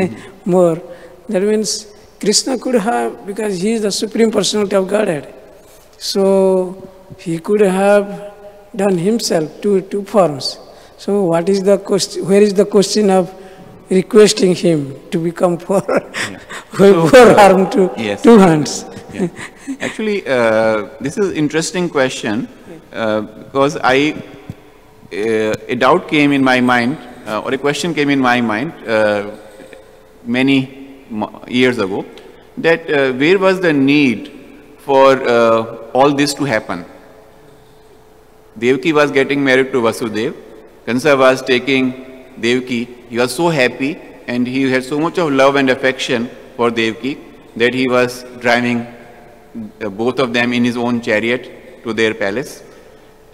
[SPEAKER 3] more, that means Krishna could have, because he is the Supreme Personality of Godhead, so he could have done himself two forms. So what is the question, where is the question of requesting him to become four armed to
[SPEAKER 1] yes.
[SPEAKER 3] two hands?
[SPEAKER 1] Yeah. Actually, this is an interesting question because a doubt came in my mind, or a question came in my mind many years ago, that where was the need for all this to happen? Devaki was getting married to Vasudeva. Kansa was taking Devaki. He was so happy and he had so much of love and affection for Devaki that he was driving both of them in his own chariot to their palace.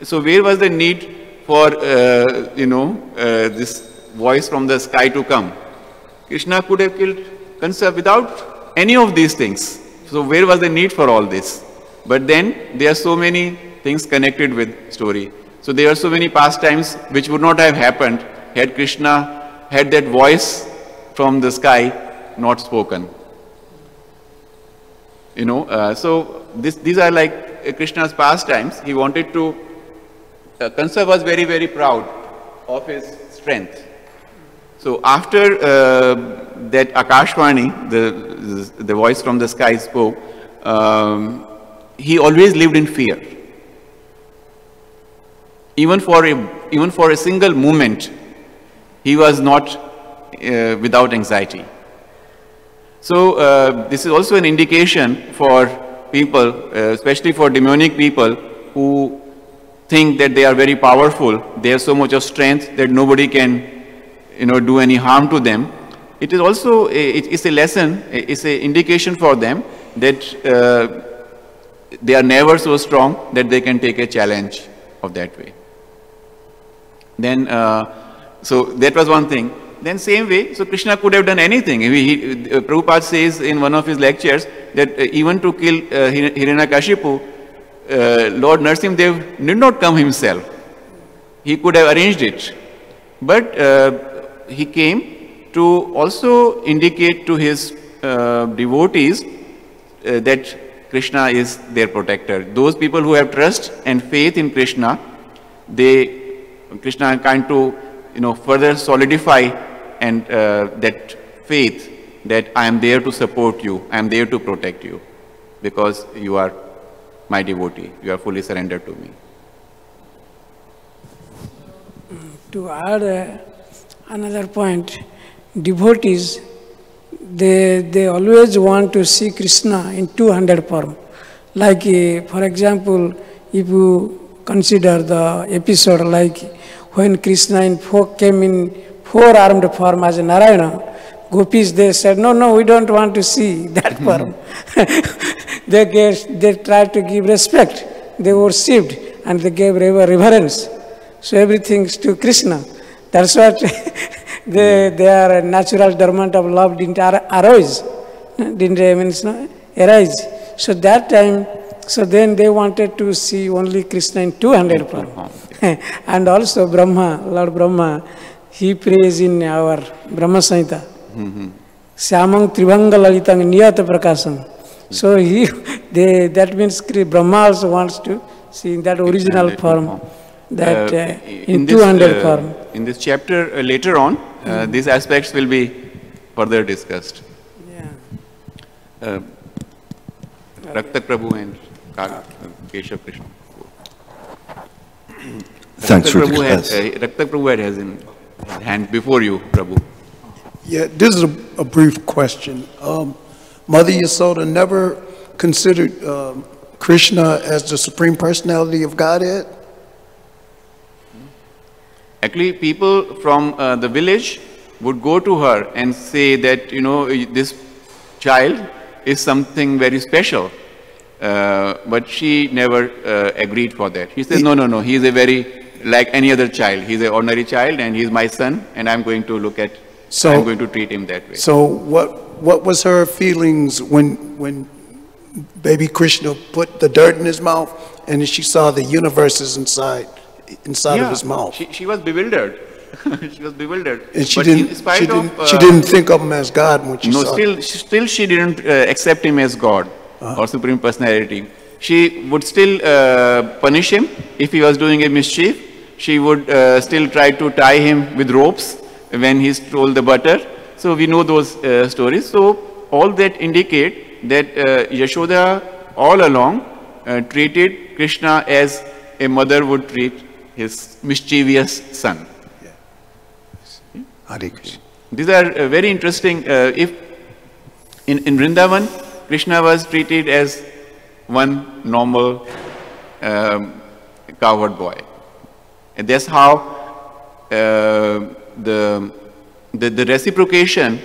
[SPEAKER 1] So where was the need for, this voice from the sky to come? Krishna could have killed Kansa without any of these things. So where was the need for all this? But then there are so many things connected with story. So there are so many pastimes which would not have happened had Krishna had that voice from the sky not spoken. So these are like Krishna's pastimes. He wanted to, Kansa was very, very proud of his strength. So after that Akashvani, the voice from the sky spoke, he always lived in fear. Even for a single moment, he was not without anxiety. So this is also an indication for people, especially for demonic people who think that they are very powerful. They have so much of strength that nobody can, do any harm to them. It is also it's a lesson. It's an indication for them that they are never so strong that they can take a challenge of that way. Then, so that was one thing. Then same way, so Krishna could have done anything. Prabhupada says in one of his lectures that even to kill Hiranyakashipu, Lord Narasimhadev did not come himself. He could have arranged it. But he came to also indicate to his devotees that Krishna is their protector. Those people who have trust and faith in Krishna, Krishna kind to further solidify and that faith that I am there to support you, I am there to protect you, because you are my devotee, you are fully surrendered to me.
[SPEAKER 3] To add another point, devotees, they always want to see Krishna in 200 form. Like, for example, if you consider the episode like when Krishna came in 4-armed form as Narayana, gopis, they said, no, we don't want to see that form. They tried to give respect, they worshipped, and they gave reverence. So everything is to Krishna. That's what their natural dormant of love didn't arise. So that time, so then they wanted to see only Krishna in 200 form. And also Brahma, Lord Brahma, he prays in our Brahma Samhita. Syamang Trivanga Lalitang Niyata Prakasam. So that means Brahma also wants to see in that original form, that in 200 form.
[SPEAKER 1] In this chapter later on, these aspects will be further discussed.
[SPEAKER 3] Yeah.
[SPEAKER 1] Raktak Prabhu and Keshav Krishna.
[SPEAKER 4] Thanks for the
[SPEAKER 1] class. Raktak Prabhu has his hand before you, Prabhu.
[SPEAKER 5] Yeah, this is a brief question. Mother Yasoda never considered Krishna as the Supreme Personality of Godhead?
[SPEAKER 1] Actually, people from the village would go to her and say that, this child is something very special. But she never agreed for that. She said, no, he is a very, like any other child. He is an ordinary child and he is my son, and I'm going to I'm going to treat him that way.
[SPEAKER 5] So what was her feelings when baby Krishna put the dirt in his mouth and she saw the universes inside of his mouth?
[SPEAKER 1] She was bewildered. She was bewildered.
[SPEAKER 5] And she didn't think of him as God when she saw him.
[SPEAKER 1] Still she didn't accept him as God or Supreme Personality. She would still punish him if he was doing a mischief. She would still try to tie him with ropes when he stole the butter. So we know those stories. So all that indicate that Yashoda all along treated Krishna as a mother would treat his mischievous son. These are very interesting. If in Vrindavan, Krishna was treated as one normal cowherd boy. And that's how the reciprocation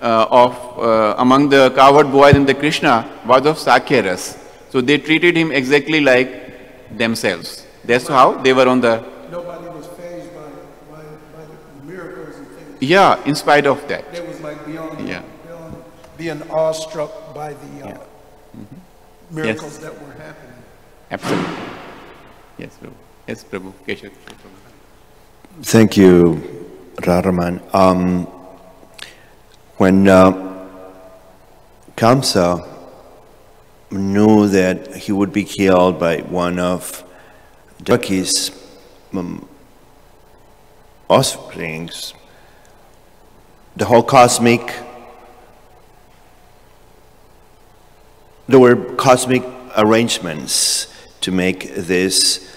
[SPEAKER 1] among the cowherd boys and the Krishna was of Sakyaras. So they treated him exactly like themselves. That's how they were on the...
[SPEAKER 5] Nobody was fazed by the miracles and things.
[SPEAKER 1] Yeah, in spite of that.
[SPEAKER 5] They was like beyond being awestruck by the miracles that were happening.
[SPEAKER 1] Absolutely. Yes, Prabhu. Yes, Prabhu. Keshav.
[SPEAKER 4] Thank you, Raman. When Kamsa knew that he would be killed by one of Devaki's offsprings, the whole there were cosmic arrangements to make this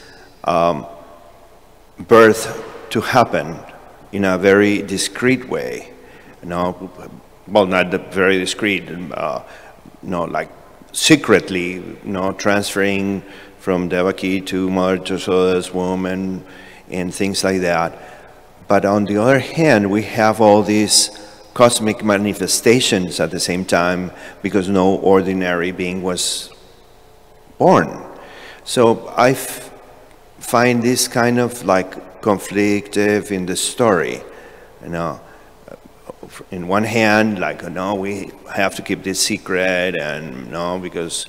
[SPEAKER 4] birth to happen in a very discreet way. Well, not very discreet, like secretly, transferring from Devaki to Mother Yasoda's womb and things like that. But on the other hand, we have all these cosmic manifestations at the same time, because no ordinary being was born. So I find this kind of like conflictive in the story, you know. In one hand, like, no, we have to keep this secret, and no, because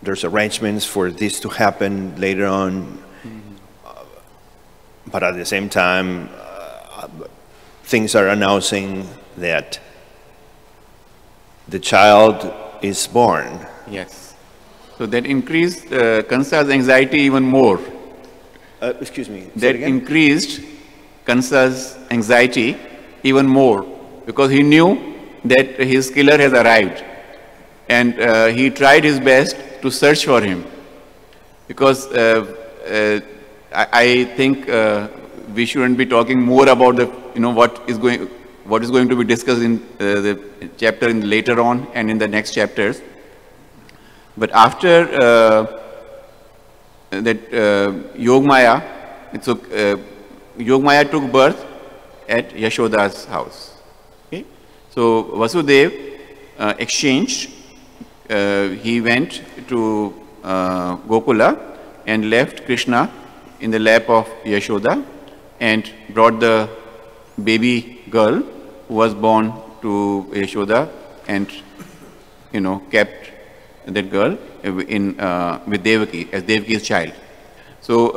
[SPEAKER 4] there's arrangements for this to happen later on. But at the same time, things are announcing that the child is born.
[SPEAKER 1] Yes. So that increased Kansa's anxiety even more.
[SPEAKER 4] Excuse me.
[SPEAKER 1] That increased Kansa's anxiety even more, because he knew that his killer has arrived, and he tried his best to search for him. Because I think we shouldn't be talking more about the, what is going to be discussed in the chapter later on and in the next chapters. But after that Yogmaya, Yogmaya took birth at Yashoda's house. Okay? So Vasudev exchanged. He went to Gokula and left Krishna in the lap of Yashoda and brought the baby girl who was born to Yashoda, and kept that girl with Devaki as Devaki's child. So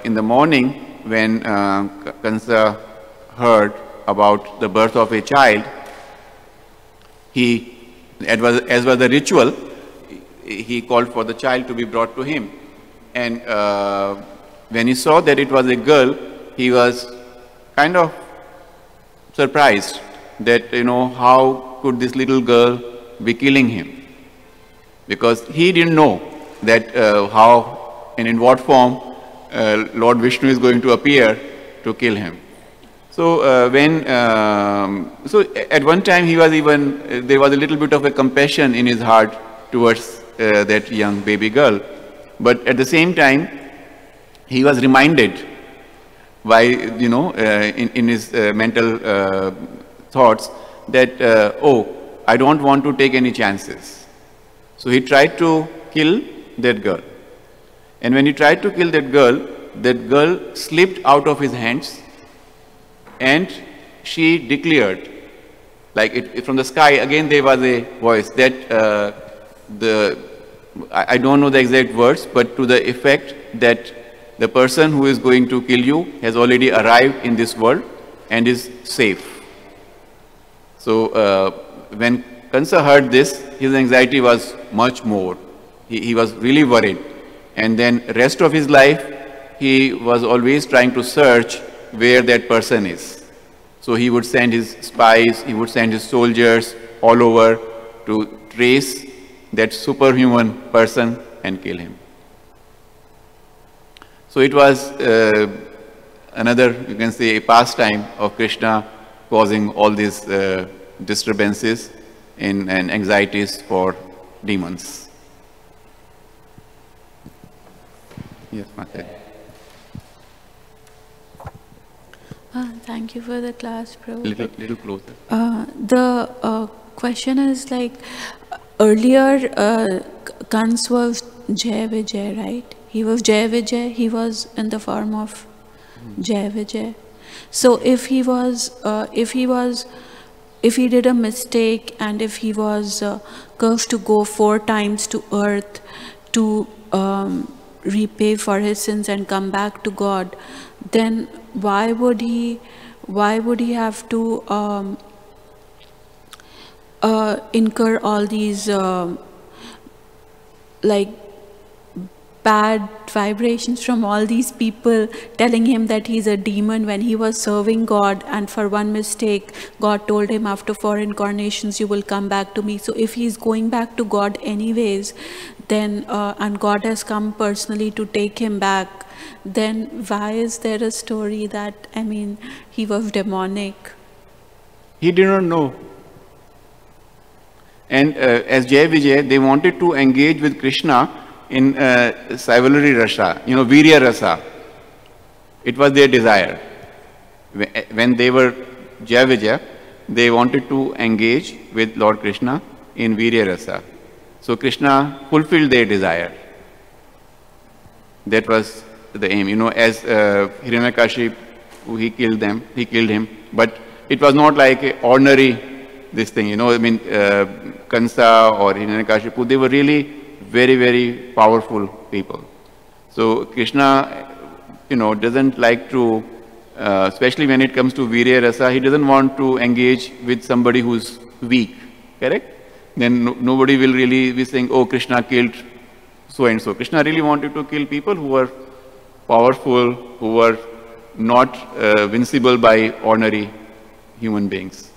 [SPEAKER 1] in the morning, when Kansa heard about the birth of a child, as was the ritual, he called for the child to be brought to him. And when he saw that it was a girl, he was kind of surprised that, how could this little girl be killing him? Because he didn't know that how and in what form Lord Vishnu is going to appear to kill him. So so at one time he was even, there was a little bit of a compassion in his heart towards that young baby girl. But at the same time, he was reminded by, in his mental thoughts that, oh, I don't want to take any chances. So he tried to kill that girl. And when he tried to kill that girl slipped out of his hands, and she declared, like from the sky, again there was a voice that I don't know the exact words, but to the effect that the person who is going to kill you has already arrived in this world and is safe. So when Kansa heard this, his anxiety was much more. He was really worried. And then rest of his life, he was always trying to search where that person is. So he would send his spies, he would send his soldiers all over to trace that superhuman person and kill him. So it was another, you can say, a pastime of Krishna, causing all these disturbances and anxieties for demons. Yes, Mata.
[SPEAKER 6] Thank you for the class, Prabhu.
[SPEAKER 1] Little closer.
[SPEAKER 6] The question is like, earlier Kans was Jai Vijay, right? He was Jai Vijay, he was in the form of Jai Vijay. So if he did a mistake, and if he was cursed to go 4 times to earth to repay for his sins and come back to God, then why would he have to incur all these like bad vibrations from all these people telling him that he's a demon when he was serving God, and for one mistake God told him after 4 incarnations you will come back to me. So if he's going back to God anyways, then and God has come personally to take him back, then why is there a story that, I mean, he was demonic?
[SPEAKER 1] He did not know. And as Jai Vijay, they wanted to engage with Krishna in Saivalari Rasa, Virya Rasa. It was their desire. When they were Jaya Vijaya, they wanted to engage with Lord Krishna in Virya Rasa. So Krishna fulfilled their desire. That was the aim. You know, as Hiranyakashipu, he killed him, but it was not like an ordinary this thing, you know. I mean, Kansa or Hiranyakashipu, they were really very, very powerful people. So Krishna, you know, doesn't like to, especially when it comes to Virya Rasa, he doesn't want to engage with somebody who's weak, correct? Then nobody will really be saying, oh, Krishna killed so and so. Krishna really wanted to kill people who were powerful, who were not vincible by ordinary human beings.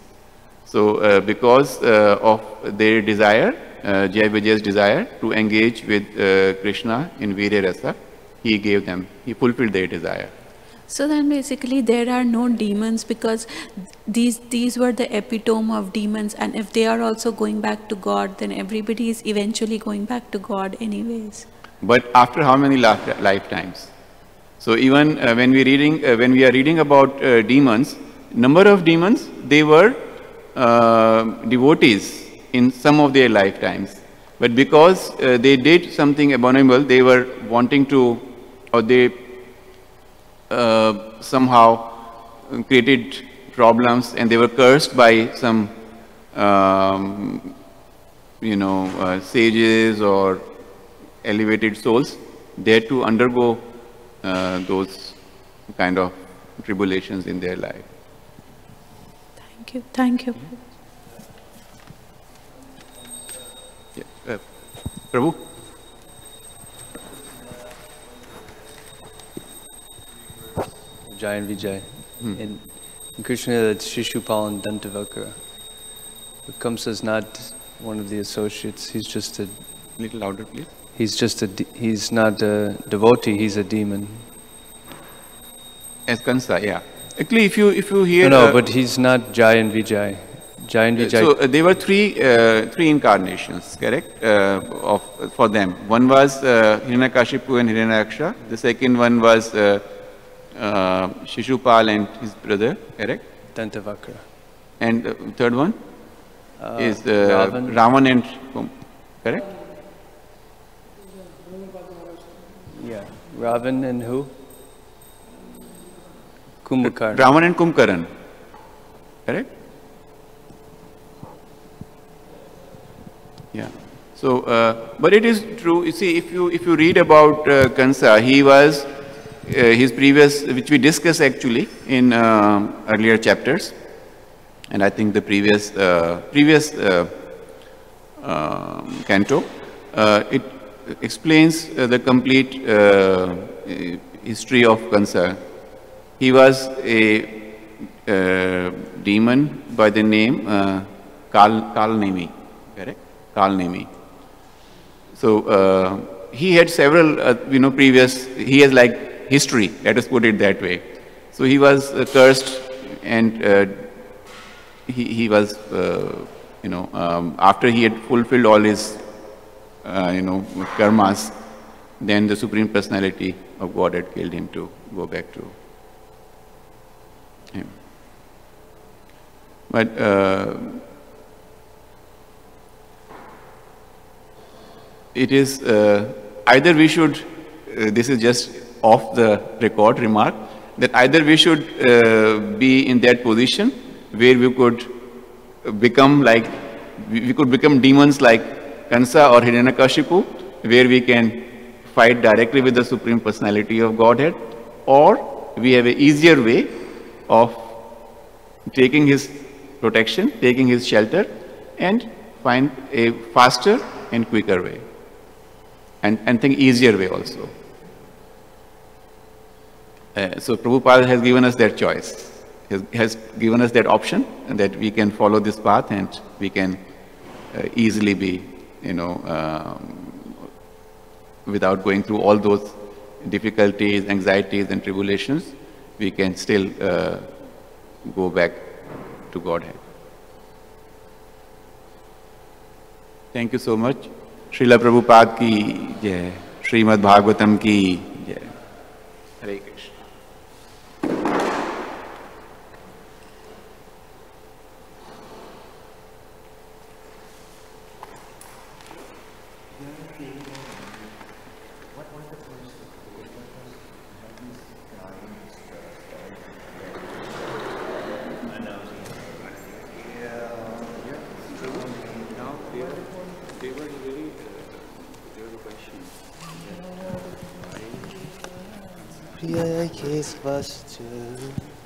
[SPEAKER 1] So because of their desire, Jaya Vijaya's desire to engage with Krishna in Virya Rasa, he fulfilled their desire.
[SPEAKER 6] So then basically there are no demons, because these were the epitome of demons, and if they are also going back to God, then everybody is eventually going back to God anyways.
[SPEAKER 1] But after how many lifetimes? So even when we are reading about demons, number of demons, they were devotees in some of their lifetimes. But because they did something abominable, they were wanting to, or they somehow created problems, and they were cursed by some, sages or elevated souls. They had to undergo those kind of tribulations in their life.
[SPEAKER 6] Thank you. Thank you.
[SPEAKER 1] Yeah. Prabhu?
[SPEAKER 7] Jai and Vijay. In Krishna, that's Shishupal and Dantavakra. But Kamsa is not one of the associates. He's just a...
[SPEAKER 1] Little louder, please.
[SPEAKER 7] He's not a devotee, he's a demon.
[SPEAKER 1] As Kansa, yeah. Actually, if you hear...
[SPEAKER 7] No, but he's not Jai and Vijay. Jai and Vijay...
[SPEAKER 1] So there were three incarnations, correct, for them. One was Hiranyakashipu and Hiranyaksha. The second one was Shishupal and his brother, correct?
[SPEAKER 7] Dantavakra.
[SPEAKER 1] And the third one is Raman and correct?
[SPEAKER 7] Yeah. Ravan and who? Kumbhakaran.
[SPEAKER 1] Raman and Kumbhakaran, correct? Yeah. So, but it is true. You see, if you read about Kansa, he was his previous, which we discussed actually in earlier chapters, and I think the previous canto, it explains the complete history of Kansa. He was a demon by the name Kalnemi, correct? Kalnemi. So he had several, previous. He has like history. Let us put it that way. So he was cursed, and he was, after he had fulfilled all his, karmas, then the Supreme Personality of Godhead killed him to go back to him. But it is either we should, this is just off the record remark, that either we should be in that position where we could become like, we could become demons like Kansa or Hiranyakashipu, where we can fight directly with the Supreme Personality of Godhead, or we have an easier way of taking his protection, taking his shelter, and find a faster and quicker way, and think easier way also. So Prabhupada has given us that choice, has given us that option, and that we can follow this path and we can easily be, without going through all those difficulties, anxieties and tribulations, we can still go back to Godhead. Thank you so much. Srila Prabhupada ki jai, Srimad Bhagavatam ki jai. Hare Krishna.
[SPEAKER 8] the case was true.